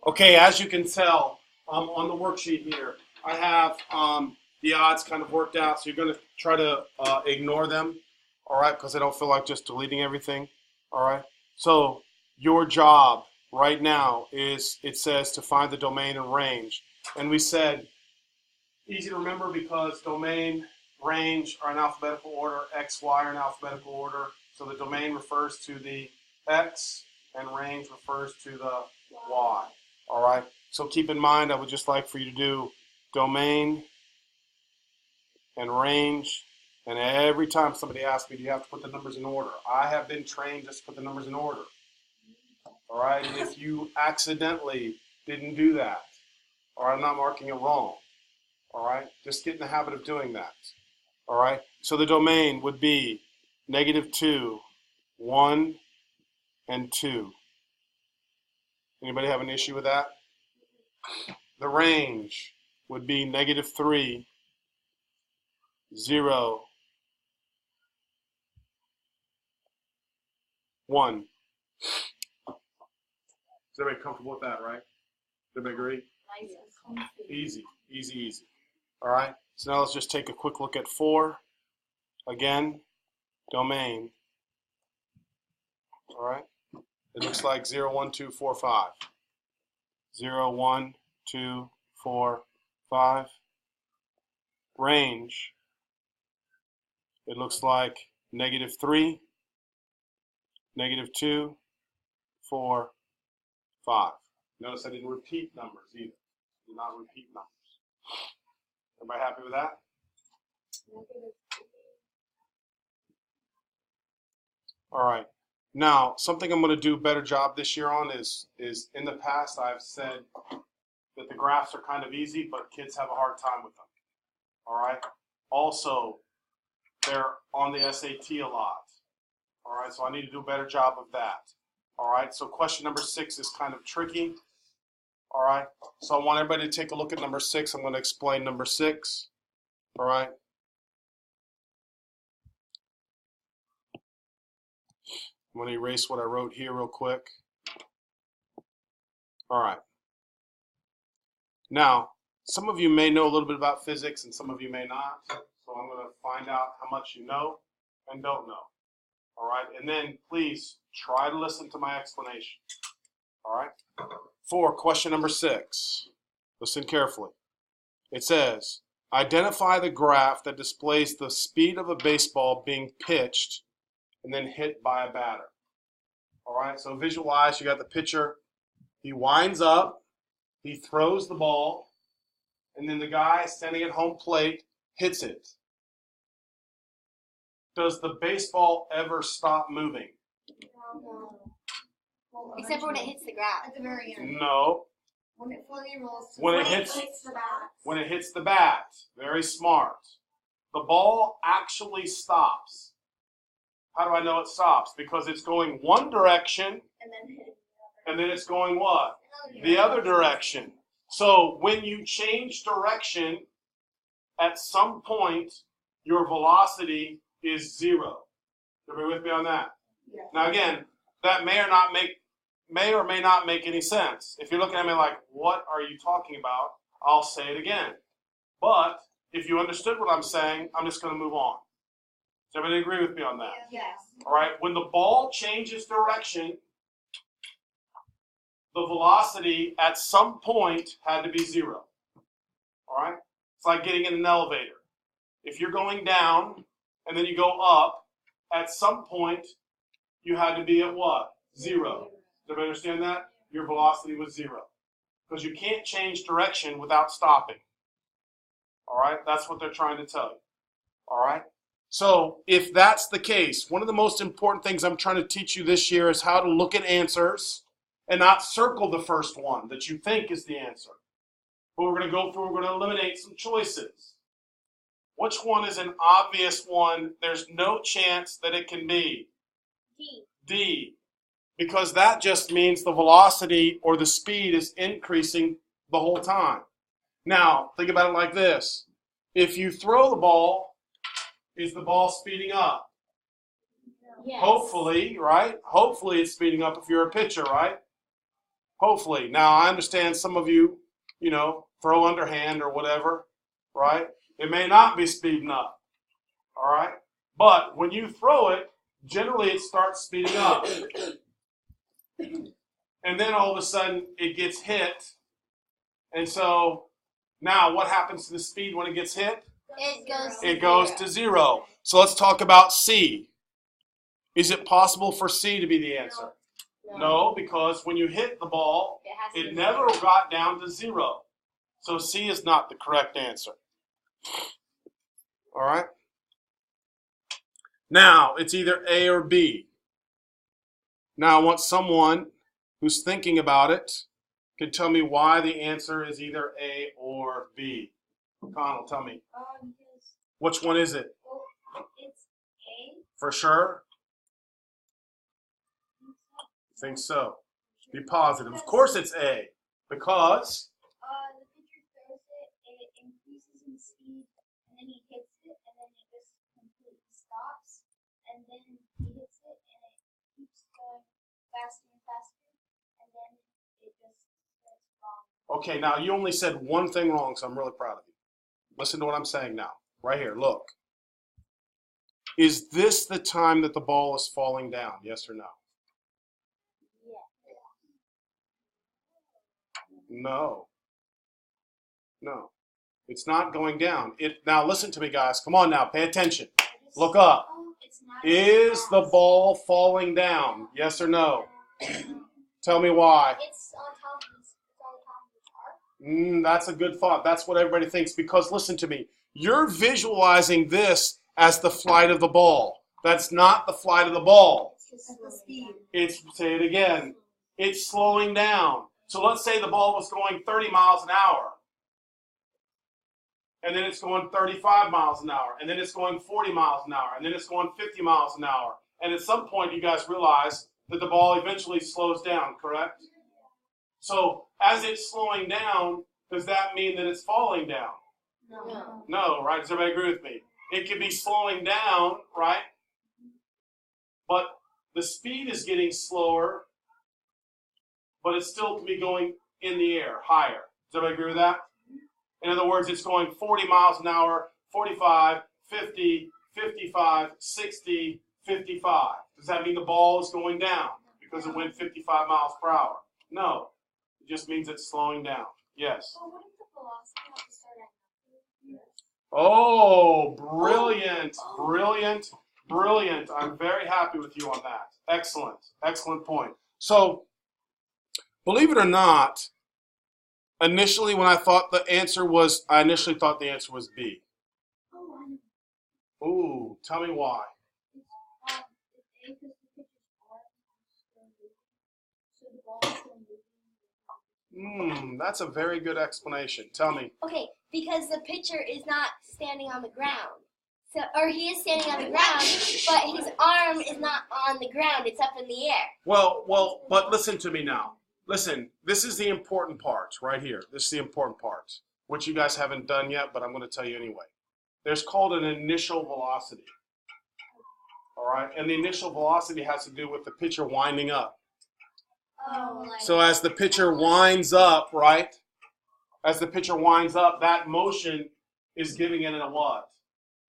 Okay, as you can tell on the worksheet here, I have the odds kind of worked out, so you're going to try to ignore them, all right, because I don't feel like just deleting everything, all right? So your job right now is, it says to find the domain and range, and we said, easy to remember because domain, range are in alphabetical order, x, y are in alphabetical order, so the domain refers to the x, and range refers to the y. All right, so keep in mind, I would just like for you to do domain and range, and every time somebody asks me, do you have to put the numbers in order? I have been trained just to put the numbers in order. All right, and if you accidentally didn't do that, or I'm not marking it wrong, all right, just get in the habit of doing that. All right, so the domain would be -2, 1, and 2. Anybody have an issue with that? The range would be -3, 0, 1. Is everybody comfortable with that, right? Everybody agree? Easy, easy, easy. All right, so now let's just take a quick look at 4. Again, domain. All right, it looks like 0, 1, 2, 4, 5. 0, 1, 2, 4, 5. Range, it looks like -3, -2, 4, 5. Notice I didn't repeat numbers either. Did not repeat numbers. Everybody happy with that? All right. Now, something I'm going to do a better job this year on is in the past I've said that the graphs are kind of easy, but kids have a hard time with them. All right. Also, they're on the SAT a lot. All right. So I need to do a better job of that. All right. So question number 6 is kind of tricky. All right. So I want everybody to take a look at number 6. I'm going to explain number 6. All right. I'm going to erase what I wrote here real quick. All right. Now, some of you may know a little bit about physics and some of you may not. So I'm going to find out how much you know and don't know. All right. And then please try to listen to my explanation. All right. For question number 6, listen carefully. It says, identify the graph that displays the speed of a baseball being pitched and then hit by a batter. All right, so visualize, you got the pitcher, he winds up, he throws the ball, and then the guy standing at home plate hits it. Does the baseball ever stop moving? No. Except for when it hits the ground. At the very end. No. When it fully rolls. When it hits the bat. When it hits the bat. Very smart. The ball actually stops. How do I know it stops? Because it's going one direction, and then it's going what? The other direction. So when you change direction, at some point, your velocity is 0. Everybody with me on that? Yeah. Now again, that may or may not make any sense. If you're looking at me like, what are you talking about? I'll say it again. But if you understood what I'm saying, I'm just going to move on. Does everybody agree with me on that? Yes. All right, when the ball changes direction, the velocity at some point had to be 0. All right? It's like getting in an elevator. If you're going down and then you go up, at some point you had to be at what? 0. Does everybody understand that? Your velocity was 0. Because you can't change direction without stopping. All right? That's what they're trying to tell you. All right? So if that's the case, one of the most important things I'm trying to teach you this year is how to look at answers and not circle the first one that you think is the answer. But we're going to go through, we're going to eliminate some choices. Which one is an obvious one? There's no chance that it can be. D. Because that just means the velocity or the speed is increasing the whole time. Now, think about it like this. If you throw the ball, is the ball speeding up? Yes. Hopefully, right? Hopefully it's speeding up if you're a pitcher, right? Hopefully. Now, I understand some of you, throw underhand or whatever, right? It may not be speeding up, all right? But when you throw it, generally it starts speeding up. And then all of a sudden it gets hit. And so now what happens to the speed when it gets hit? It goes to zero. So let's talk about C. Is it possible for C to be the answer? No, because when you hit the ball, it never got down to zero. So C is not the correct answer. All right? Now, it's either A or B. Now, I want someone who's thinking about it can tell me why the answer is either A or B. Connell, tell me. Which one is it? It's A. For sure? I think so. Be positive. Of course it's A. Because? The pitcher throws it, it increases in speed, and then he hits it, and then it just completely stops. And then he hits it, and it keeps going faster and faster, and then it just starts wrong. Okay, now you only said one thing wrong, so I'm really proud of you. Listen to what I'm saying now. Right here, look. Is this the time that the ball is falling down? Yes or no? No. No. It's not going down. Now listen to me, guys. Come on now. Pay attention. Look up. Is the ball falling down? Yes or no? Tell me why. It's on top of the chart. That's a good thought. That's what everybody thinks. Because listen to me. You're visualizing this as the flight of the ball. That's not the flight of the ball. Say it again. It's slowing down. So let's say the ball was going 30 miles an hour. And then it's going 35 miles an hour. And then it's going 40 miles an hour. And then it's going 50 miles an hour. And at some point, you guys realize that the ball eventually slows down, correct? So as it's slowing down, does that mean that it's falling down? No. No, right? Does everybody agree with me? It could be slowing down, right? But the speed is getting slower, but it still can be going in the air, higher. Does everybody agree with that? In other words, it's going 40 miles an hour, 45, 50, 55, 60, 55. Does that mean the ball is going down because it went 55 miles per hour? No. It just means it's slowing down. Yes? Well, what if the velocity has to start at nothing? Oh, brilliant, brilliant, brilliant. I'm very happy with you on that. Excellent, excellent point. So, believe it or not, initially when I thought the answer was, B. Oh, I know. Ooh, tell me why. It's A because the pitcher's arm is still moving, so the ball is still moving. That's a very good explanation. Tell me. Okay, because the pitcher is not standing on the ground. Or he is standing on the ground, but his arm is not on the ground. It's up in the air. Well, but listen to me now. Listen, this is the important part right here. This is the important part, which you guys haven't done yet, but I'm going to tell you anyway. There's called an initial velocity. All right? And the initial velocity has to do with the pitcher winding up. So as the pitcher winds up, right? As the pitcher winds up, that motion is giving it a what?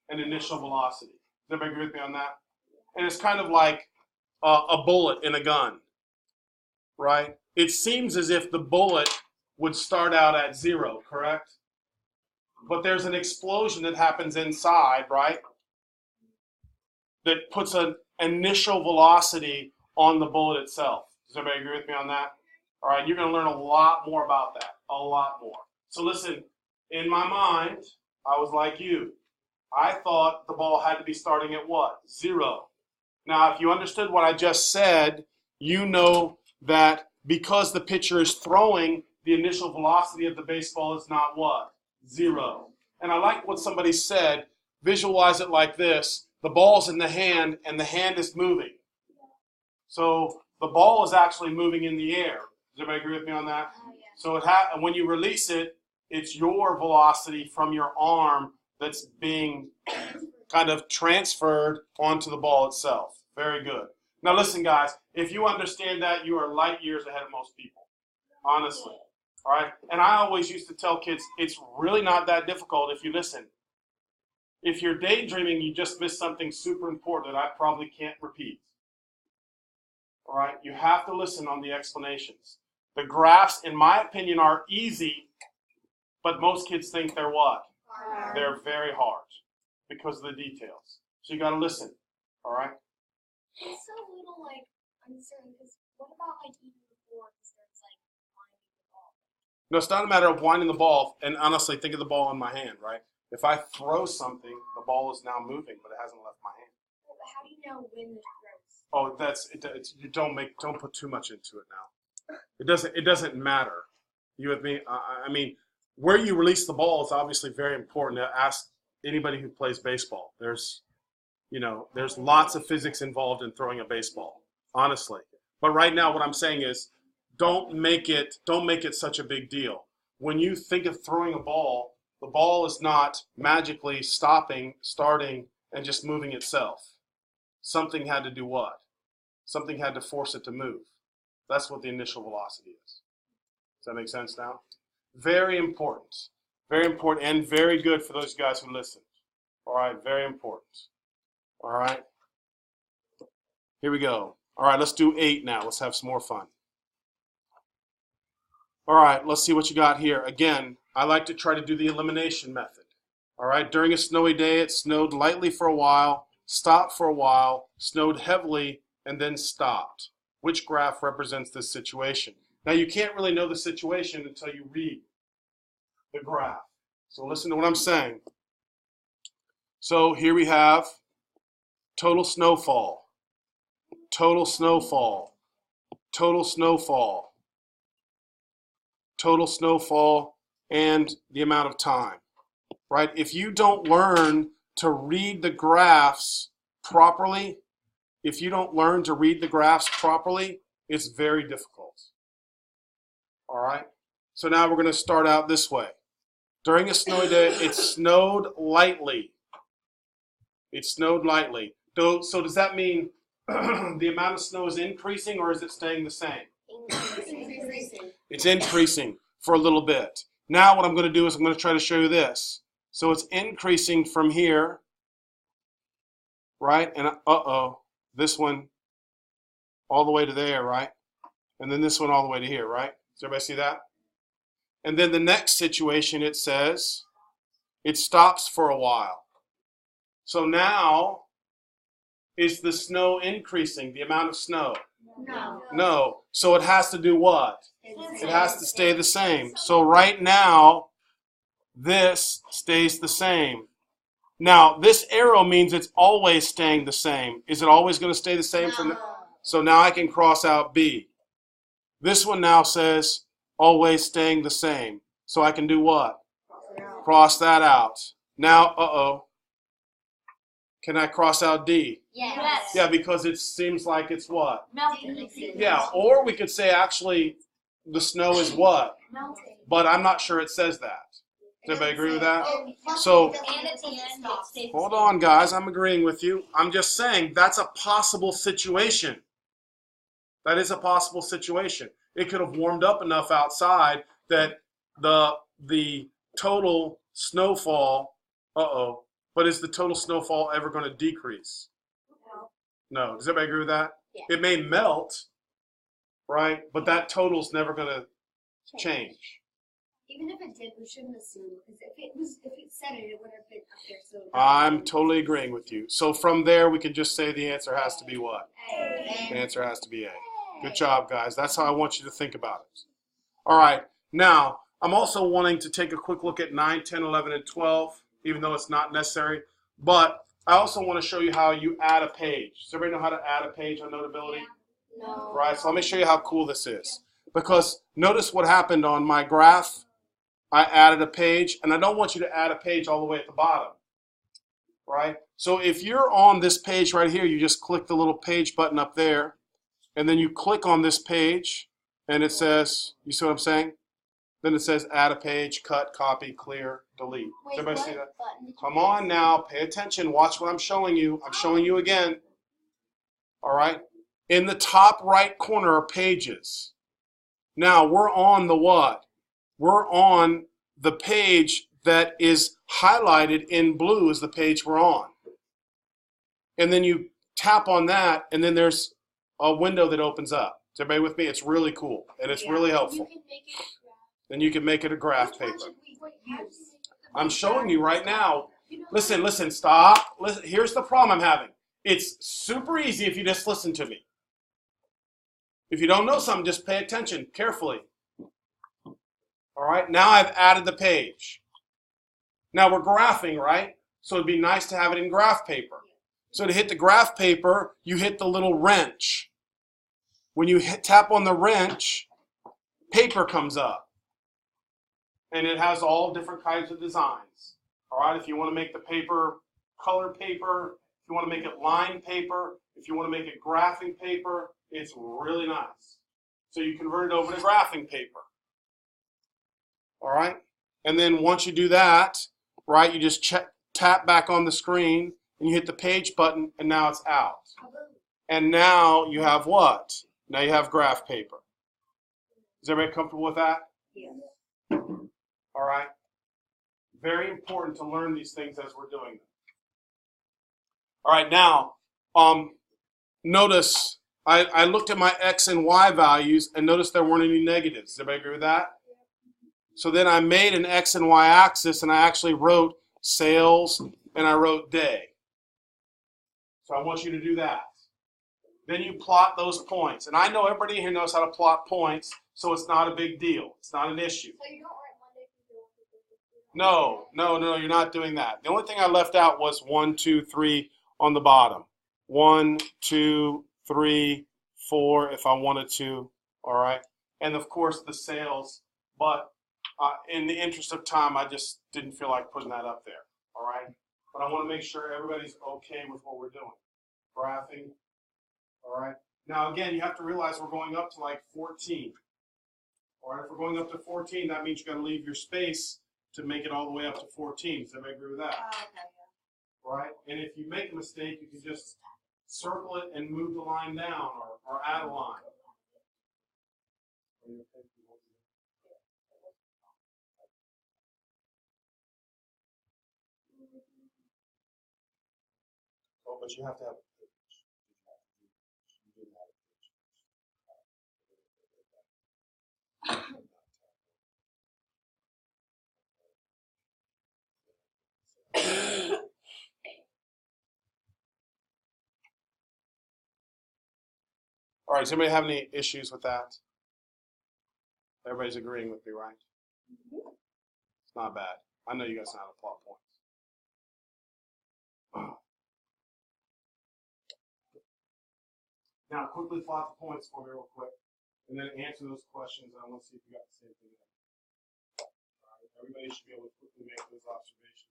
An initial velocity. Does everybody agree with me on that? And it's kind of like a bullet in a gun, right? It seems as if the bullet would start out at 0, correct? But there's an explosion that happens inside, right? That puts an initial velocity on the bullet itself. Does everybody agree with me on that? All right, you're going to learn a lot more about that, a lot more. So listen, in my mind, I was like you. I thought the ball had to be starting at what? 0. Now, if you understood what I just said, you know that because the pitcher is throwing, the initial velocity of the baseball is not what? 0. And I like what somebody said. Visualize it like this. The ball's in the hand, and the hand is moving. So the ball is actually moving in the air. Does everybody agree with me on that? Oh, yeah. So when you release it, it's your velocity from your arm that's being kind of transferred onto the ball itself. Very good. Now listen, guys, if you understand that, you are light years ahead of most people. Honestly. All right? And I always used to tell kids, it's really not that difficult if you listen. If you're daydreaming, you just missed something super important that I probably can't repeat. All right? You have to listen on the explanations. The graphs, in my opinion, are easy, but most kids think they're what? Hard. They're very hard because of the details. So you got to listen. All right? It's so little like uncertain because what about like even before it starts like winding the ball? No, it's not a matter of winding the ball. And honestly, think of the ball in my hand, right? If I throw something, the ball is now moving, but it hasn't left my hand. But how do you know when it throws? Oh, you don't put too much into it now. It doesn't matter. You with me? I mean, where you release the ball is obviously very important. Ask anybody who plays baseball. There's lots of physics involved in throwing a baseball, honestly. But right now, what I'm saying is, don't make it such a big deal. When you think of throwing a ball, the ball is not magically stopping, starting, and just moving itself. Something had to do what? Something had to force it to move. That's what the initial velocity is. Does that make sense now? Very important. Very important and very good for those guys who listen. All right, very important. All right. Here we go. All right, let's do 8 now. Let's have some more fun. All right, let's see what you got here. Again, I like to try to do the elimination method. All right, during a snowy day, it snowed lightly for a while, stopped for a while, snowed heavily, and then stopped. Which graph represents this situation? Now, you can't really know the situation until you read the graph. So listen to what I'm saying. So here we have total snowfall, total snowfall, total snowfall, total snowfall, and the amount of time, right? If you don't learn to read the graphs properly, it's very difficult. All right? So now we're going to start out this way. During a snowy day, it snowed lightly. It snowed lightly. So does that mean the amount of snow is increasing or is it staying the same? Increasing. It's increasing for a little bit. Now what I'm going to do is I'm going to try to show you this. So it's increasing from here, right? And this one all the way to there, right? And then this one all the way to here, right? Does everybody see that? And then the next situation, it says it stops for a while. So now, is the snow increasing, the amount of snow? No. No. So it has to do what? It has to stay the same. So right now, this stays the same. Now, this arrow means it's always staying the same. Is it always going to stay the same? So now I can cross out B. This one now says always staying the same. So I can do what? Cross that out. Now, can I cross out D? Yes. Yeah, because it seems like it's what? Melting. Yeah, or we could say actually the snow is what? Melting. But I'm not sure it says that. Does everybody agree with that? So, And at the end, it stays the hold same. on, guys. I'm agreeing with you. I'm just saying that's a possible situation. That is a possible situation. It could have warmed up enough outside that the total snowfall, but is the total snowfall ever going to decrease? No. Does everybody agree with that? Yeah. It may melt, right? But that total's never going to change. Even if it did, we shouldn't assume because if it said it, it would have been up there. So I'm totally agreeing with you. So from there, we can just say the answer has to be what? The answer has to be A. Good job, guys. That's how I want you to think about it. All right. Now, I'm also wanting to take a quick look at 9, 10, 11, and 12, even though it's not necessary. But I also want to show you how you add a page. Does everybody know how to add a page on Notability? No. Right. So let me show you how cool this is. Because notice what happened on my graph. I added a page, and I don't want you to add a page all the way at the bottom. Right? So if you're on this page right here, you just click the little page button up there. And then you click on this page, and it says, you see what I'm saying? Then it says add a page, cut, copy, clear, delete. Does everybody see that? Come on now, pay attention, watch what I'm showing you. I'm showing you again. All right? In the top right corner are pages. Now we're on the what? We're on the page that is highlighted in blue is the page we're on. And then you tap on that, and then there's a window that opens up. Is everybody with me? It's really cool, and it's really helpful. Then you can make it a graph paper. I'm showing you right now. Listen, stop. Listen, here's the problem I'm having. It's super easy if you just listen to me. If you don't know something, just pay attention carefully. All right, now I've added the page. Now we're graphing, right? So it'd be nice to have it in graph paper. So to hit the graph paper, you hit the little wrench. When you tap on the wrench, paper comes up. And it has all different kinds of designs. All right, if you want to make the paper color paper, if you want to make it line paper, if you want to make it graphing paper, it's really nice. So you convert it over to graphing paper. All right, and then once you do that, right, you just tap back on the screen and you hit the page button, and now it's out. And now you have what? Now you have graph paper. Is everybody comfortable with that? Yes. All right. Very important to learn these things as we're doing them. All right, now, notice I looked at my X and Y values and noticed there weren't any negatives. Does everybody agree with that? So then I made an X and Y axis, and I actually wrote sales and I wrote day. So I want you to do that. Then you plot those points. And I know everybody here knows how to plot points, so it's not a big deal. It's not an issue. So you don't write Monday, Tuesday, No, you're not doing that. The only thing I left out was 1, 2, 3 on the bottom. 1, 2, 3, 4 if I wanted to, all right? And of course the sales, but in the interest of time, I just didn't feel like putting that up there, all right? But I want to make sure everybody's okay with what we're doing. Graphing, all right? Now again, you have to realize we're going up to like 14. All right, if we're going up to 14, that means you got to leave your space to make it all the way up to 14. Does everybody agree with that? okay, All right, and if you make a mistake, you can just circle it and move the line down or add a line. Oh, but you have to have a page. You didn't have a page. All right, does anybody have any issues with that? Everybody's agreeing with me, right? It's not bad. I know you guys know how to plot points. Now, quickly plot the points for me real quick, and then answer those questions. I want to see if you got the same thing. All right, everybody should be able to quickly make those observations.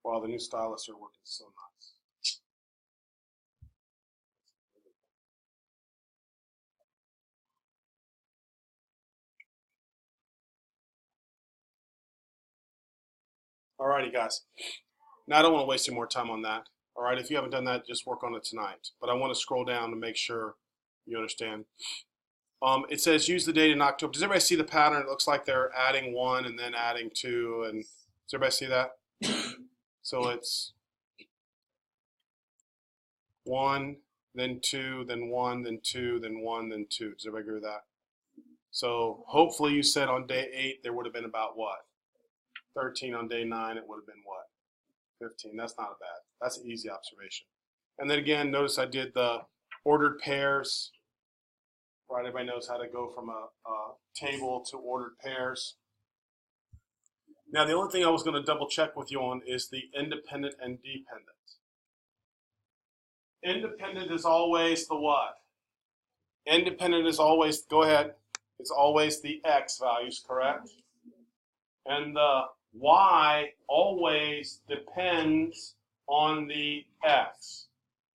Wow, the new stylists are working so nice. Alrighty, guys. Now, I don't want to waste any more time on that. All right, if you haven't done that, just work on it tonight. But I want to scroll down to make sure you understand. It says use the date in October. Does everybody see the pattern? It looks like they're adding 1 and then adding 2. And does everybody see that? So it's 1, then 2, then 1, then 2, then 1, then 2. Does everybody agree with that? So hopefully you said on day 8 there would have been about what? 13 on day 9, it would have been what? 15. That's not bad. That's an easy observation. And then again, notice I did the ordered pairs. Right, everybody knows how to go from a table to ordered pairs. Now, the only thing I was going to double check with you on is the independent and dependent. Independent is always the what? Independent is always, go ahead, it's always the x values, correct? And the y always depends on the x.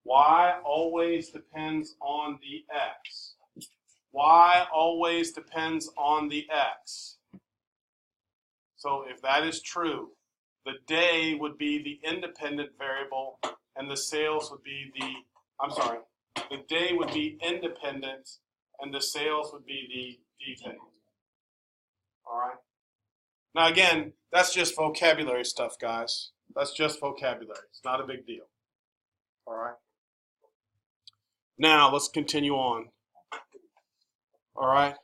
Y always depends on the x. Y always depends on the x. So if that is true, the day would be the independent variable and the sales would be the day would be independent and the sales would be the dependent. All right? Now again, that's just vocabulary stuff, guys. That's just vocabulary. It's not a big deal. All right? Now, let's continue on. All right?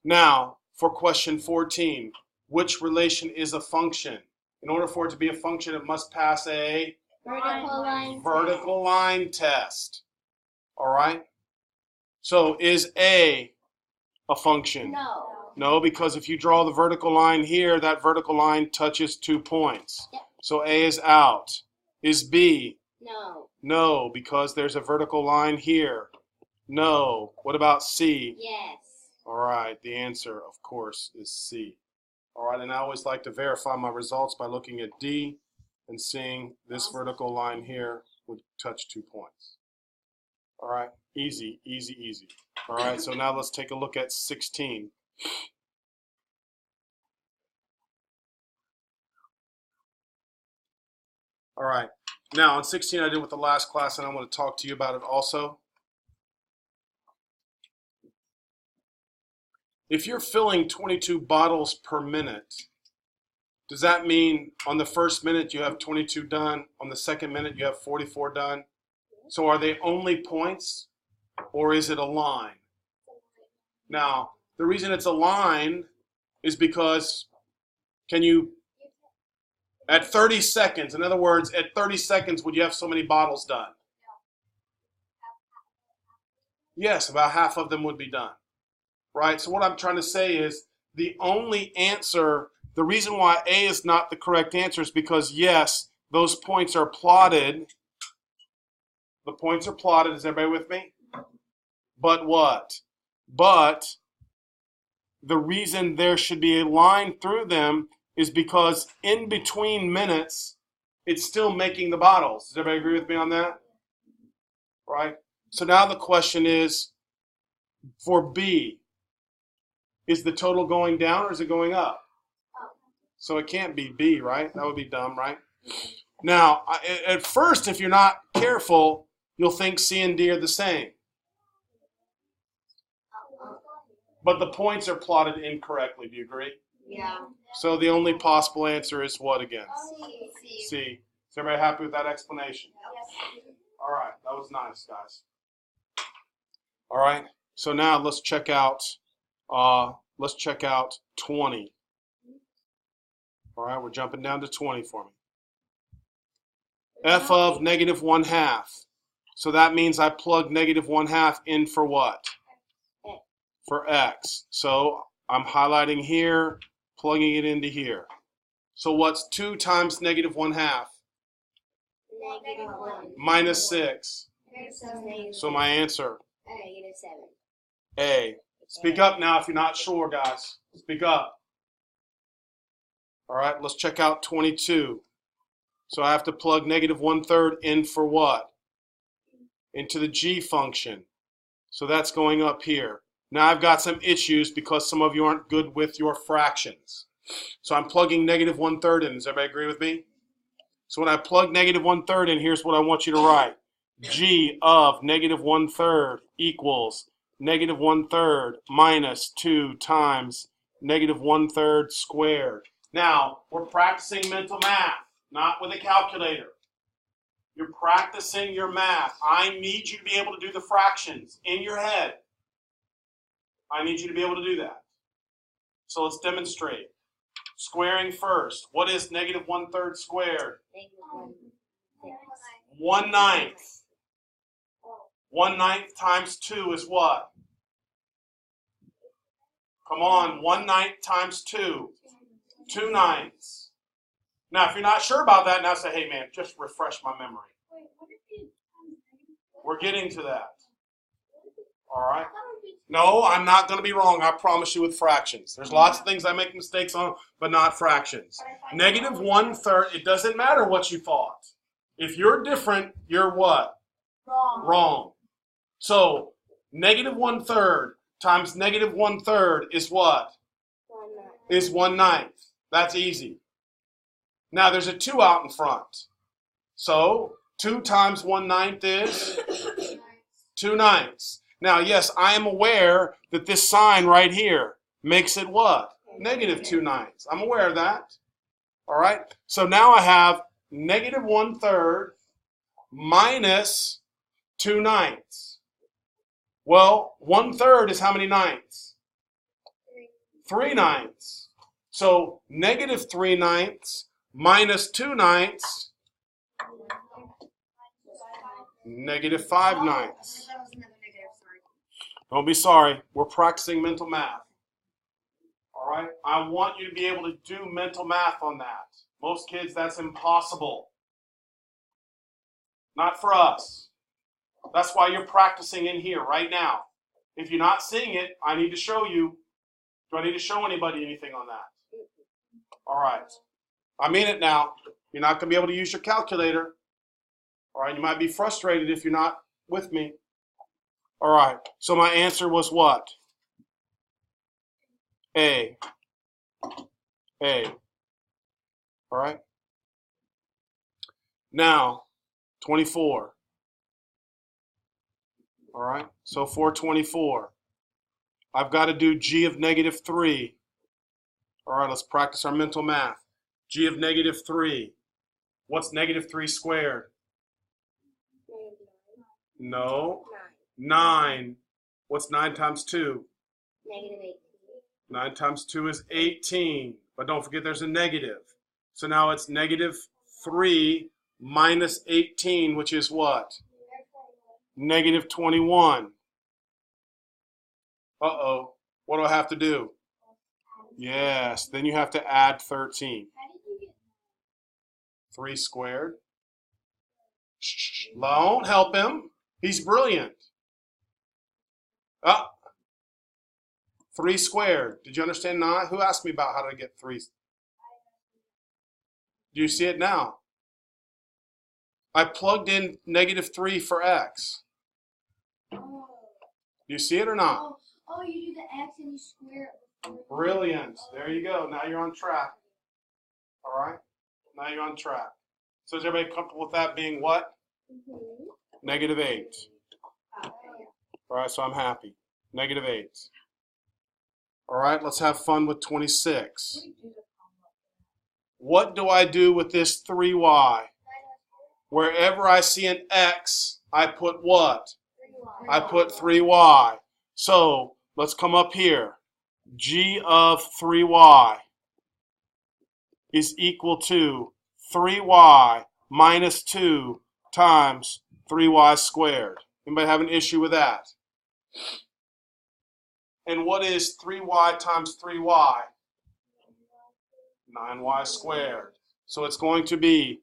Now, for question 14, which relation is a function? In order for it to be a function, it must pass a vertical line test. All right? So, is A a function? No. No, because if you draw the vertical line here, that vertical line touches 2 points. Yep. So A is out. Is B? No. No, because there's a vertical line here. No. What about C? Yes. All right, the answer, of course, is C. All right, and I always like to verify my results by looking at D and seeing this vertical line here would touch 2 points. All right, easy, easy, easy. All right, so now let's take a look at 16. All right, now on 16 I did with the last class and I want to talk to you about it also. If you're filling 22 bottles per minute, does that mean on the first minute you have 22 done, on the second minute you have 44 done? So are they only points or is it a line? Now, the reason it's a line is because at 30 seconds, in other words, at 30 seconds, would you have so many bottles done? Yes, about half of them would be done. Right? So what I'm trying to say is the only answer, the reason why A is not the correct answer is because, yes, those points are plotted. The points are plotted. Is everybody with me? But what? But the reason there should be a line through them is because in between minutes, it's still making the bottles. Does everybody agree with me on that? Right? So now the question is, for B, is the total going down or is it going up? So it can't be B, right? That would be dumb, right? Now, at first, if you're not careful, you'll think C and D are the same. But the points are plotted incorrectly. Do you agree? Yeah. So the only possible answer is what again? C. C. Is everybody happy with that explanation? All right, that was nice, guys. All right, so now let's check out 20. All right, we're jumping down to 20 for me. F of negative 1/2. So that means I plug negative 1/2 in for what? For x. So I'm highlighting here, plugging it into here. So what's 2 times negative 1/2? -1. Minus 6. So my answer, -7. A. Speak up now if you're not sure, guys. Speak up. All right, let's check out 22. So I have to plug negative 1/3 in for what? Into the G function. So that's going up here. Now I've got some issues because some of you aren't good with your fractions. So I'm plugging negative 1/3 in. Does everybody agree with me? So when I plug negative 1/3 in, here's what I want you to write. G of negative 1/3 equals negative 1/3 minus 2 times negative 1/3 squared. Now, we're practicing mental math, not with a calculator. You're practicing your math. I need you to be able to do the fractions in your head. I need you to be able to do that. So let's demonstrate. Squaring first. What is negative 1/3 squared? 1/9. 1/9 times 2 is what? Come on, 1/9 times 2. 2/9. Now, if you're not sure about that, now say, hey, man, just refresh my memory. We're getting to that. All right? No, I'm not going to be wrong. I promise you with fractions. There's lots of things I make mistakes on, but not fractions. Negative 1/3, it doesn't matter what you thought. If you're different, you're what? Wrong. Wrong. So, negative 1/3 times negative 1/3 is what? 1/9. Is 1/9. That's easy. Now, there's a 2 out in front. So, 2 times 1/9 is 2/9. Now, yes, I am aware that this sign right here makes it what? Negative 2/9. I'm aware of that. All right? So now I have negative 1/3 minus 2/9. Well, 1/3 is how many ninths? 3/9. So negative 3/9 minus 2/9, negative 5/9. Don't be sorry. We're practicing mental math. All right? I want you to be able to do mental math on that. Most kids, that's impossible. Not for us. That's why you're practicing in here right now. If you're not seeing it, I need to show you. Do I need to show anybody anything on that? All right. I mean it now. You're not going to be able to use your calculator. All right. You might be frustrated if you're not with me. All right. So my answer was what? A. A. All right. Now, 24. All right. So for 24, I've got to do g of negative 3. All right. Let's practice our mental math. G of negative 3. What's negative 3 squared? No. 9. What's 9 times 2? Negative 18. 9 times 2 is 18. But don't forget there's a negative. So now it's negative 3 minus 18, which is what? Negative 21. Uh-oh. What do I have to do? Yes. Then you have to add 13. 3 squared. Shh. Don't help him. He's brilliant. 3 squared. Did you understand 9? Who asked me about how to get 3? Do you see it now? I plugged in negative 3 for x. Oh. Do you see it or not? Oh, you do the x and you square it. Brilliant. There you go. Now you're on track. All right? Now you're on track. So is everybody comfortable with that being what? Mm-hmm. Negative 8. All right, so I'm happy. Negative 8. All right, let's have fun with 26. What do I do with this 3y? Wherever I see an x, I put what? I put 3y. So let's come up here. G of 3y is equal to 3y minus 2 times 3y squared. Anybody have an issue with that? And what is 3y times 3y? 9y squared. So it's going to be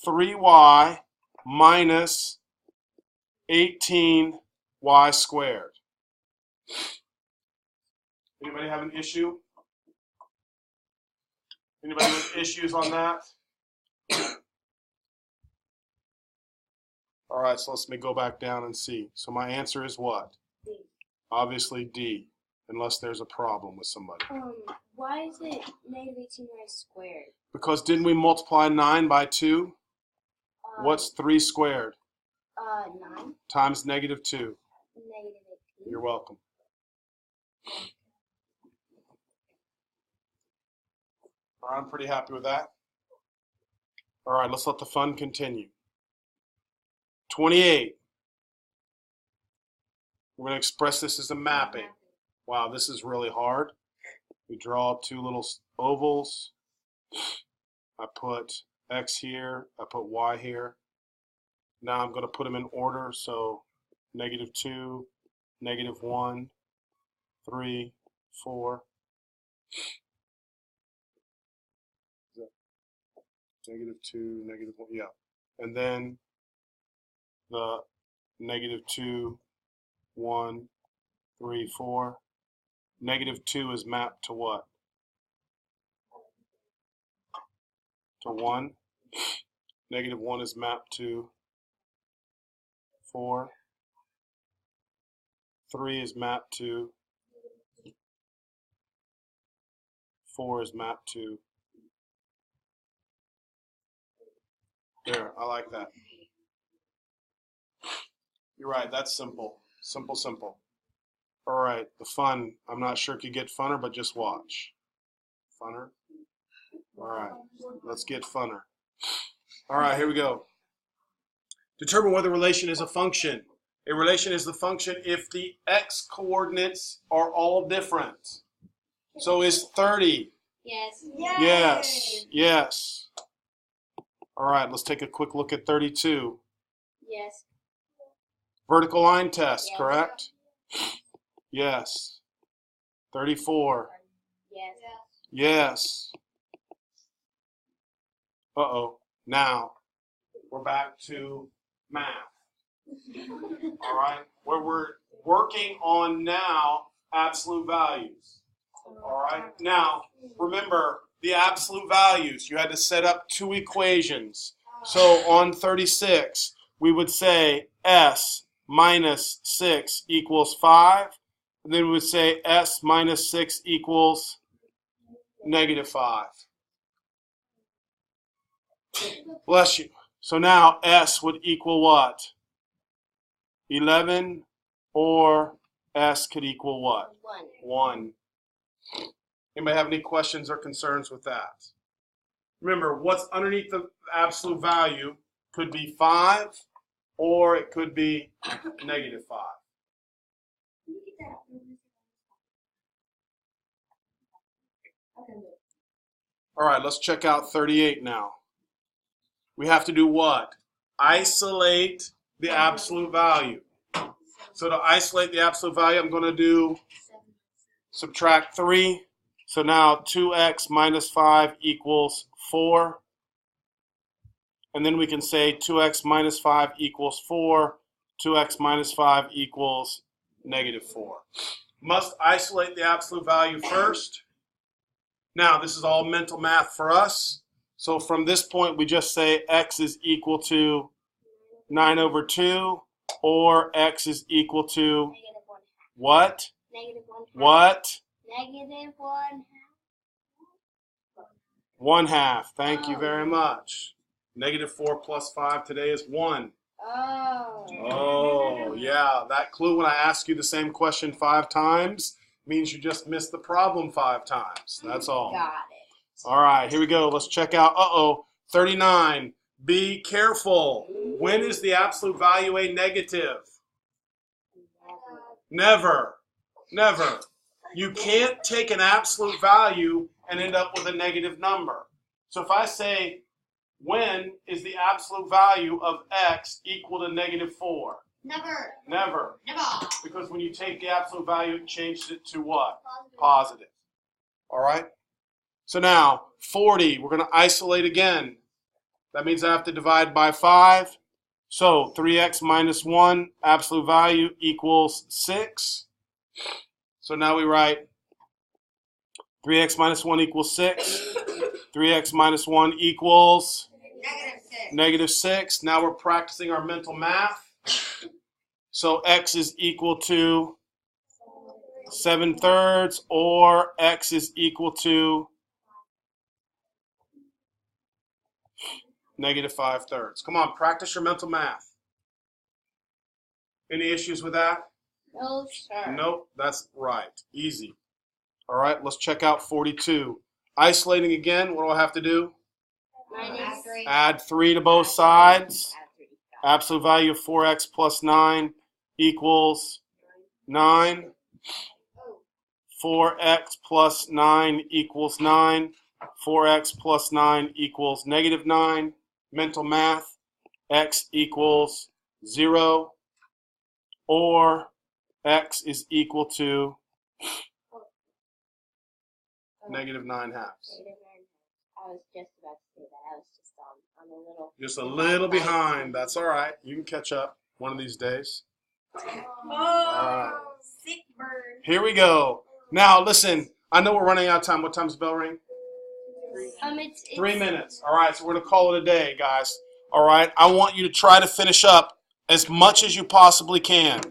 3y minus 18y squared. Anybody have an issue? Anybody with issues on that? All right, so let me go back down and see. So my answer is what? D. Obviously D, unless there's a problem with somebody. Why is it negative 18y squared? Because didn't we multiply 9 by 2? What's 3 squared? 9. Times negative 2. Negative 18. You're welcome. All right, I'm pretty happy with that. All right, let's let the fun continue. 28. We're going to express this as a mapping. Wow, this is really hard. We draw 2 little ovals. I put x here. I put y here. Now I'm going to put them in order. So negative 2, negative 1, 3, 4. Negative 2, negative 1, yeah. And then the negative 2, 1, 3, 4. Negative 2 is mapped to what? To 1. Negative 1 is mapped to 4. 3 is mapped to 4 is mapped to. There, I like that. You're right, that's simple. Simple, simple. All right, the fun. I'm not sure it could get funner, but just watch. Funner. All right, let's get funner. All right, here we go. Determine whether a relation is a function. A relation is the function if the x coordinates are all different. So is 30? Yes. Yes. Yes. All right, let's take a quick look at 32. Yes. Vertical line test, Yes. correct? Yes. 34. Yes. Yes. Uh-oh. Now, we're back to math. All right? Where we're working on now absolute values. All right? Now, remember the absolute values. You had to set up two equations. So on 36, we would say S minus 6 equals 5. And then we would say S minus 6 equals negative 5. Bless you. So now S would equal what? 11, or S could equal what? 1. Anybody have any questions or concerns with that? Remember, what's underneath the absolute value could be 5, or it could be negative 5. All right, let's check out 38 now. We have to do what? Isolate the absolute value. So to isolate the absolute value, I'm going to do subtract 3. So now 2x minus 5 equals 4. And then we can say 2x minus 5 equals 4. 2x minus 5 equals negative 4. Must isolate the absolute value first. Now, this is all mental math for us. So from this point, we just say x is equal to 9 over 2, or x is equal to what? Negative 1 half. What? Negative 1 half. 1 half. Thank you very much. Negative 4 plus 5 today is 1. Oh. Oh, yeah. That clue when I ask you the same question 5 times means you just missed the problem 5 times. That's all. Got it. All right, here we go. Let's check out, 39. Be careful. When is the absolute value a negative? Never. Never. You can't take an absolute value and end up with a negative number. So if I say, when is the absolute value of x equal to negative 4? Never. Never. Never. Because when you take the absolute value, it changes it to what? Positive. All right? So now, 40, we're going to isolate again. That means I have to divide by 5. So 3x minus 1, absolute value equals 6. So now we write 3x minus 1 equals 6. 3x minus 1 equals negative 6. Now we're practicing our mental math. So x is equal to 7/3, or x is equal to negative 5/3. Come on, practice your mental math. Any issues with that? No, sir. Nope, that's right. Easy. All right, let's check out 42. Isolating again, what do I have to do? Minus 3. Add 3 to both sides. Absolute value of 4x plus 9 equals 9. 4x plus 9 equals 9. 4x plus 9 equals negative 9. Mental math, x equals 0, or x is equal to negative 9 halves. I was just about to say that. I was just on a little. Just a little behind. That's all right. You can catch up one of these days. All right. Sick bird. Here we go. Now, listen. I know we're running out of time. What time's the bell ring? It's 3 minutes. All right, so we're going to call it a day, guys. All right, I want you to try to finish up as much as you possibly can.